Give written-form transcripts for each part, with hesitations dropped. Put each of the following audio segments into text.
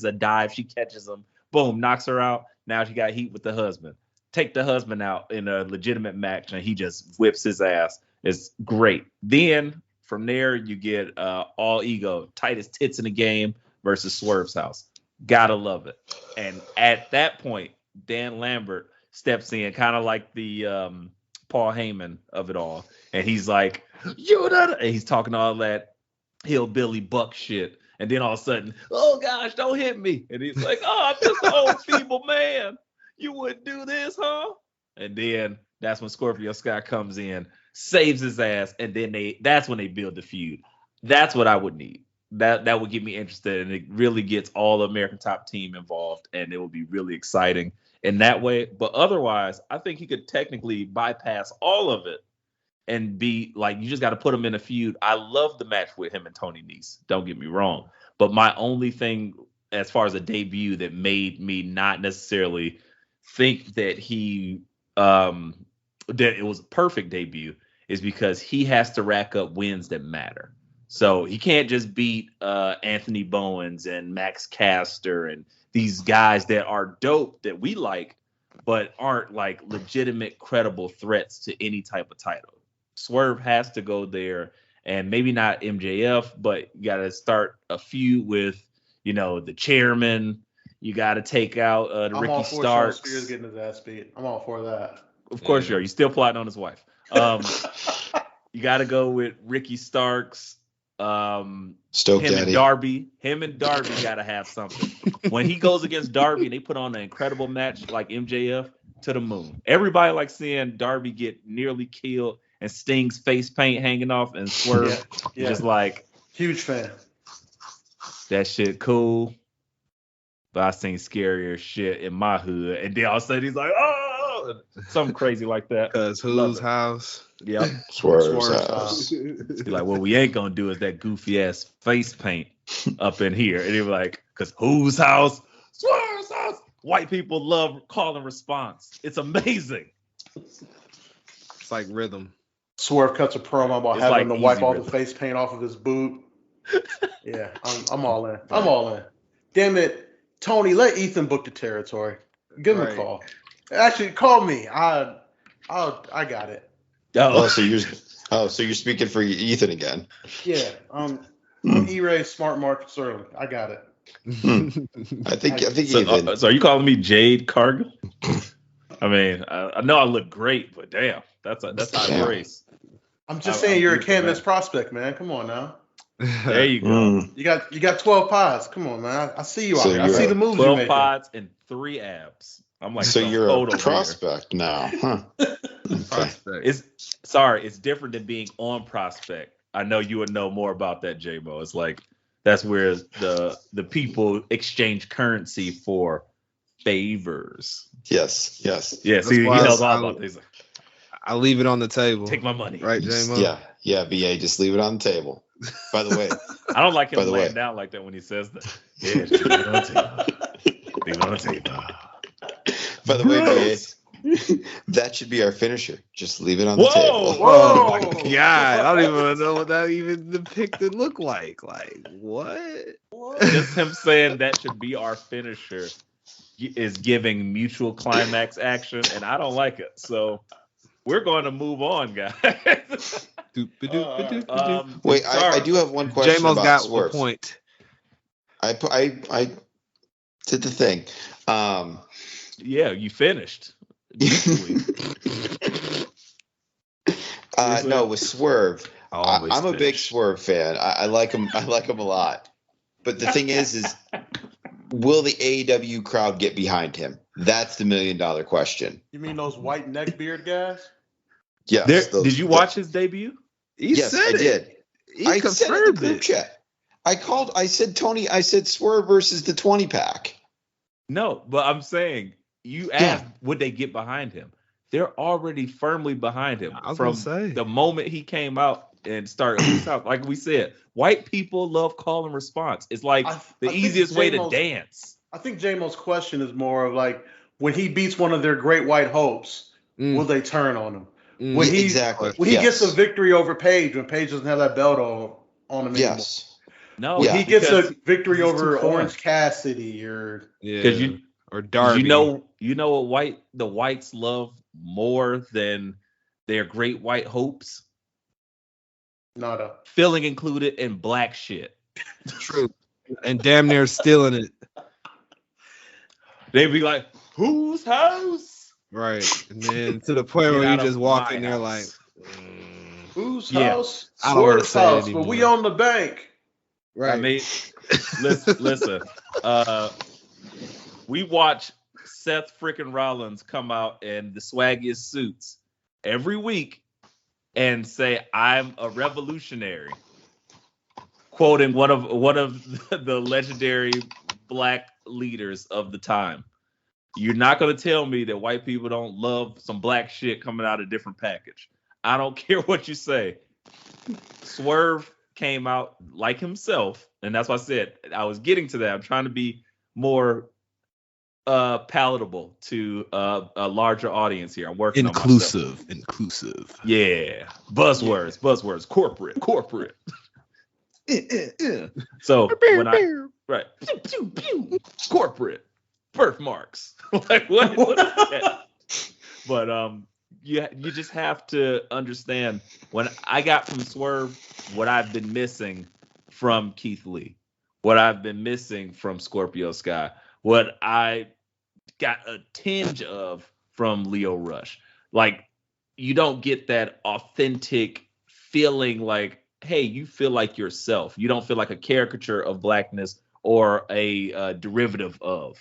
a dive. She catches him. Boom, knocks her out. Now she got heat with the husband. Take the husband out in a legitimate match, and he just whips his ass. It's great. Then from there, you get all ego, tightest tits in the game versus Swerve's house. Gotta love it. And at that point, Dan Lambert steps in, kind of like the Paul Heyman of it all, and he's like, "You know," and he's talking all that hillbilly buck shit. And then all of a sudden, oh gosh, don't hit me. And he's like, oh, I'm just an old feeble man. You wouldn't do this, huh? And then that's when Scorpio Sky comes in, saves his ass, and then that's when they build the feud. That's what I would need. That would get me interested, and it really gets all the American Top Team involved, and it will be really exciting in that way. But otherwise, I think he could technically bypass all of it and be like, you just got to put him in a feud. I love the match with him and Tony Nese. Don't get me wrong. But my only thing as far as a debut that made me not necessarily think that that it was a perfect debut is because he has to rack up wins that matter. So he can't just beat Anthony Bowens and Max Caster and these guys that are dope that we like, but aren't like legitimate, credible threats to any type of title. Swerve has to go there, and maybe not MJF, but you got to start a feud with, the chairman. You got to take out the Ricky Starks. Spears getting his ass beat. I'm all for that. Of course you are. You're still plotting on his wife. You got to go with Ricky Starks. Stoke him Daddy. and Darby. Him and Darby got to have something. When he goes against Darby, they put on an incredible match like MJF to the moon. Everybody likes seeing Darby get nearly killed and Sting's face paint hanging off and Swerve just like huge fan. That shit cool. But I seen scarier shit in my hood. And then all of a sudden he's like, oh, something crazy like that. Because whose house? Yep. Swerve's house. He's like, what we ain't gonna do is that goofy ass face paint up in here. And they were like, because whose house? Swerve's house. White people love call and response. It's amazing. It's like rhythm. Swerve cuts a promo about It's having like to wipe all easy the face paint off of his boot. Yeah, I'm all in. I'm all in. Damn it, Tony, let Ethan book the territory. Give him a call. Actually, call me. I got it. So you're speaking for Ethan again. Yeah, I'm E-Ray Smart Mark Sterling. I got it. I think so, Ethan. So are you calling me Jade Cargill? I mean, I know I look great, but damn, that's high praise. I'm just saying you're a can't miss prospect, man. Come on now. There you go. You got 12 pods. Come on, man. I see you out there. I see the moves 12 pods and 3 abs. I'm like, so you're a prospect now, huh? Okay. It's different than being on prospect. I know you would know more about that, J-Mo. It's like that's where the people exchange currency for favors. Yes. Yeah, see, he knows all about these. I'll leave it on the table. Take my money. Right, J-Mo? Yeah, BA, just leave it on the table. By the way. I don't like him laying down like that when he says that. Yeah, leave it on the table. Leave it on the table. By the way, BA, that should be our finisher. Just leave it on the table. Whoa! Oh my God, I don't even know what that even depicted look like. Like, what? Just him saying that should be our finisher is giving mutual climax action, and I don't like it. So we're going to move on, guys. Wait, I do have one question. J-Mo's about got Swerve. a point. I did the thing. Yeah, you finished. No, with Swerve, I'm a big finish. Swerve fan. I like him. I like him a lot. But the thing is will the AEW crowd get behind him? That's the $1 million question. You mean those white neckbeard guys? Yes. Did you watch his debut? Yes, I did. He confirmed it. Chat. I said Swerve versus the 20-pack. No, but I'm saying you asked would they get behind him. They're already firmly behind him. I was from gonna say. The moment he came out and started out, like we said, white people love call and response. It's like the easiest way to dance. I think J-Mo's question is more of like when he beats one of their great white hopes, will they turn on him? When he exactly. When he gets a victory over Paige, when Paige doesn't have that belt on him anymore. Yes. No, When he gets a because victory it's too over fun. Orange Cassidy or Because Yeah. Or you Darby. know what the whites love more than their great white hopes? Nada. Feeling included in black shit. True. And damn near stealing it. They'd be like, "Whose house?" Right. And then to the point Get where you out just of walk my in there like, house. Whose Yeah. house? I don't want to Swerve's say it house, but we anymore. on the bank. Right. I mean, listen. We watch Seth freaking Rollins come out in the swaggiest suits every week and say, "I'm a revolutionary," quoting one of the legendary black leaders of the time. You're not going to tell me that white people don't love some black shit coming out of a different package. I don't care what you say. Swerve came out like himself, and that's why I said I was getting to that. I'm trying to be more palatable to a larger audience here. I'm working on myself. Inclusive. Yeah, buzzwords, corporate. So when right, corporate birthmarks. Like what is that? But you just have to understand when I got from Swerve what I've been missing from Keith Lee, what I've been missing from Scorpio Sky, what I got a tinge of from Leo Rush. Like you don't get that authentic feeling like, hey, you feel like yourself. You don't feel like a caricature of blackness or a derivative of.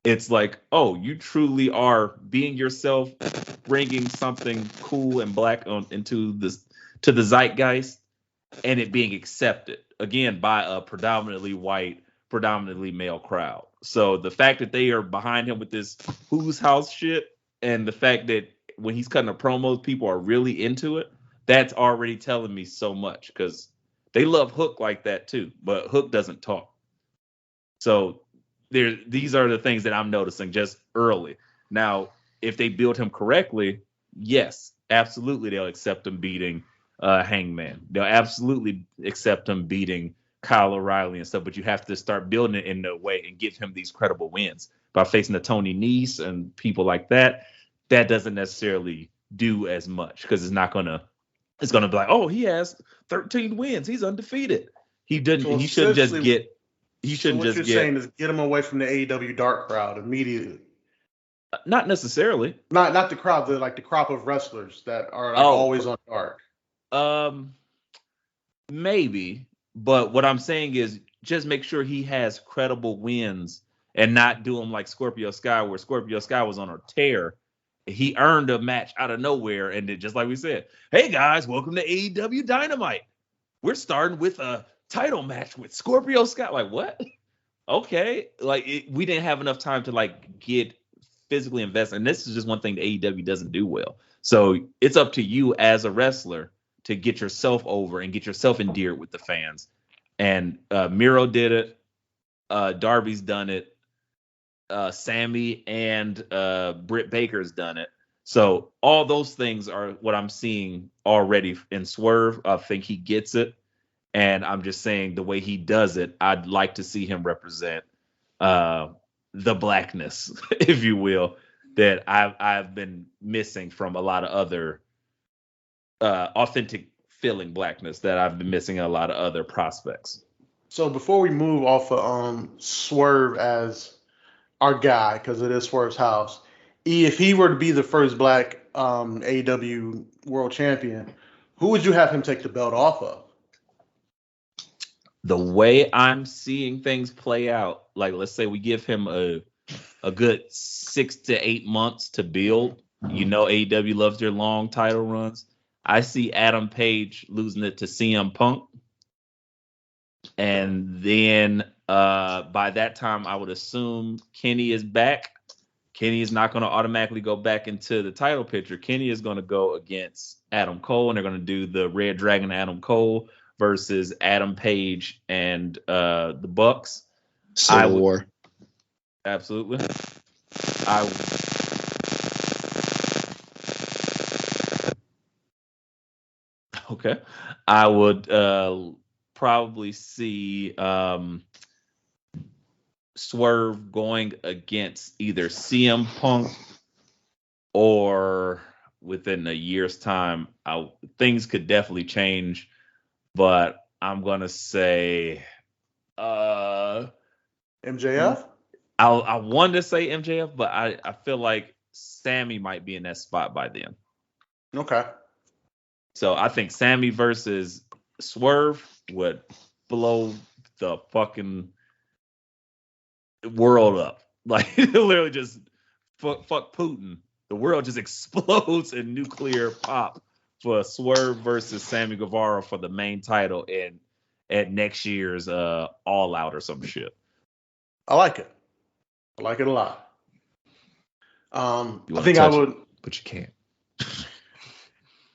It's like, oh, you truly are being yourself, bringing something cool and black into this to the zeitgeist, and it being accepted again by a predominantly white, predominantly male crowd. So the fact that they are behind him with this whose house shit, and the fact that when he's cutting the promos, people are really into it. That's already telling me so much because they love Hook like that too, but Hook doesn't talk. So these are the things that I'm noticing just early. Now, if they build him correctly, yes, absolutely they'll accept him beating Hangman. They'll absolutely accept him beating Kyle O'Reilly and stuff, but you have to start building it in a way and give him these credible wins by facing the Tony Nese and people like that. That doesn't necessarily do as much because it's gonna be like, oh, he has 13 wins, he's undefeated. He didn't. So he shouldn't just essentially- get. He So shouldn't what just you're get. saying is get him away from the AEW dark crowd immediately. Not necessarily. Not the crowd, the crop of wrestlers that are Oh. always on dark. Maybe, but what I'm saying is just make sure he has credible wins and not do him like Scorpio Sky, where Scorpio Sky was on a tear. He earned a match out of nowhere, and it, just like we said, hey guys, welcome to AEW Dynamite. We're starting with a title match with Scorpio Sky. Like what? Okay, like we didn't have enough time to like get physically invested, and this is just one thing the AEW doesn't do well. So it's up to you as a wrestler to get yourself over and get yourself endeared with the fans. And Miro did it. Darby's done it. Sammy and Britt Baker's done it. So all those things are what I'm seeing already in Swerve. I think he gets it. And I'm just saying the way he does it, I'd like to see him represent the blackness, if you will, that I've been missing from a lot of other authentic feeling blackness that I've been missing in a lot of other prospects. So before we move off of Swerve as our guy, because it is Swerve's house, if he were to be the first black AEW world champion, who would you have him take the belt off of? The way I'm seeing things play out, like let's say we give him a good 6 to 8 months to build. You know, AEW loves their long title runs. I see Adam Page losing it to CM Punk. And then by that time, I would assume Kenny is back. Kenny is not going to automatically go back into the title picture. Kenny is going to go against Adam Cole, and they're going to do the Red Dragon Adam Cole versus Adam Page and the Bucks. Civil War. Absolutely. Okay. I would probably see Swerve going against either CM Punk or within a year's time. Things could definitely change, but I'm gonna say MJF. I wanted to say MJF, but I feel like Sammy might be in that spot by then. Okay. So I think Sammy versus Swerve would blow the fucking world up. Like literally just fuck Putin. The world just explodes in nuclear pop for Swerve versus Sammy Guevara for the main title at next year's All Out or some shit. I like it. I like it a lot. I think I would, but you can't.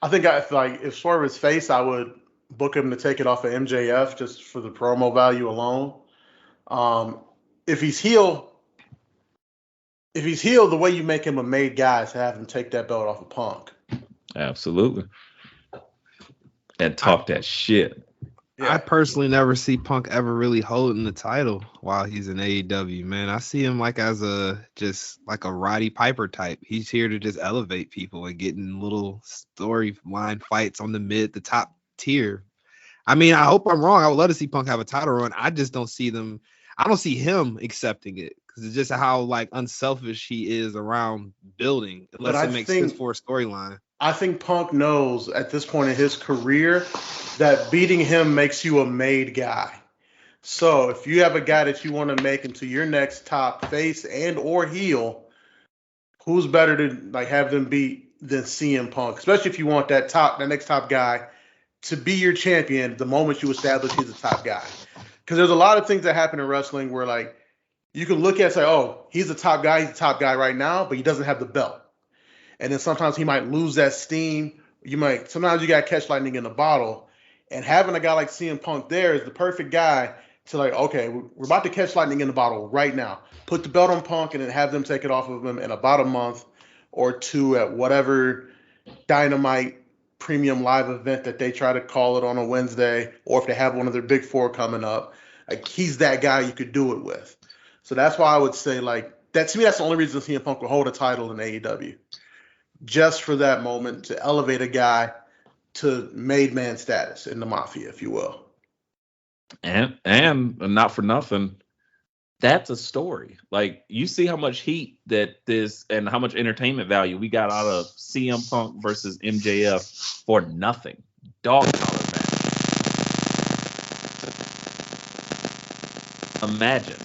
I think if Swerve is face, I would book him to take it off of MJF just for the promo value alone. If he's heel, the way you make him a made guy is to have him take that belt off of Punk. Absolutely. And talk that shit. Yeah. I personally never see Punk ever really holding the title while he's in AEW, man. I see him like as just like a Roddy Piper type. He's here to just elevate people and get in little storyline fights on the top tier. I mean, I hope I'm wrong. I would love to see Punk have a title run. I just don't see them. I don't see him accepting it because it's just how like unselfish he is around building, unless it makes sense for a storyline. I think Punk knows at this point in his career that beating him makes you a made guy. So if you have a guy that you want to make into your next top face and or heel, who's better to like have them beat than CM Punk? Especially if you want that next top guy to be your champion the moment you establish he's a top guy. Because there's a lot of things that happen in wrestling where like you can look at and say, oh, he's the top guy right now, but he doesn't have the belt. And then sometimes he might lose that steam. Sometimes you got to catch lightning in a bottle. And having a guy like CM Punk there is the perfect guy to like, okay, we're about to catch lightning in the bottle right now. Put the belt on Punk and then have them take it off of him in about a month or two at whatever Dynamite premium live event that they try to call it on a Wednesday, or if they have one of their big four coming up. Like he's that guy you could do it with. So that's why I would say like that to me, that's the only reason CM Punk will hold a title in AEW. Just for that moment to elevate a guy to made man status in the Mafia, if you will. And not for nothing, that's a story. Like you see how much heat that this and how much entertainment value we got out of CM Punk versus MJF for nothing. Dog collar match. Imagine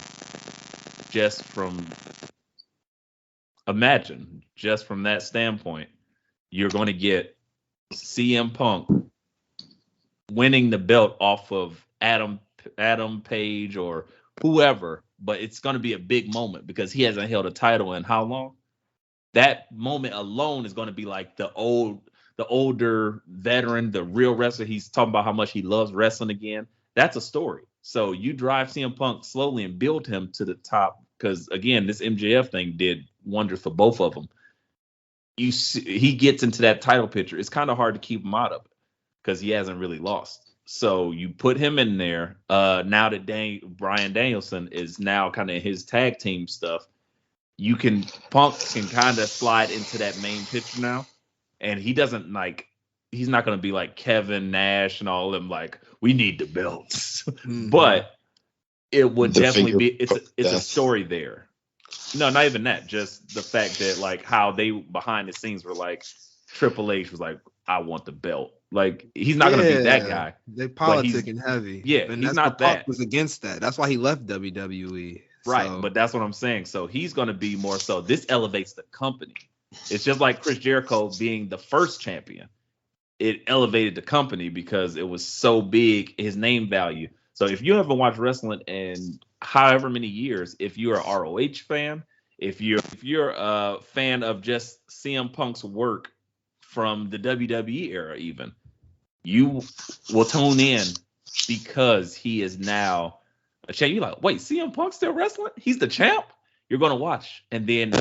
just from that standpoint, you're going to get CM Punk winning the belt off of Adam Page or whoever, but it's going to be a big moment because he hasn't held a title in how long? That moment alone is going to be like the older veteran, the real wrestler. He's talking about how much he loves wrestling again. That's a story. So you drive CM Punk slowly and build him to the top because, again, this MJF thing did wonders for both of them. He gets into that title picture. It's kind of hard to keep him out of it because he hasn't really lost. So you put him in there. Now that Bryan Danielson is now kind of in his tag team stuff, Punk can kind of slide into that main picture now. And he's not going to be like Kevin Nash and all of them, like, we need the belts. Mm-hmm. But it would definitely be, it's a story there. No, not even that. Just the fact that like how they behind the scenes were like, Triple H was like, I want the belt. Like he's not going to be that guy. They politicking heavy. Yeah, and he's not that. Punk was against that. That's why he left WWE. Right, but that's what I'm saying. So he's going to be more so. This elevates the company. It's just like Chris Jericho being the first champion. It elevated the company because it was so big, his name value. So if you haven't watched wrestling in however many years, if you're an ROH fan, if you're a fan of just CM Punk's work from the WWE era even, you will tune in because he is now a champ. You're like, wait, CM Punk still wrestling? He's the champ? You're going to watch. And then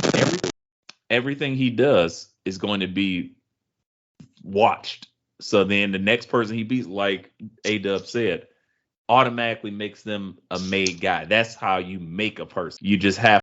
everything he does is going to be watched. So then the next person he beats, like A-Dub said, automatically makes them a made guy. That's how you make a person. You just have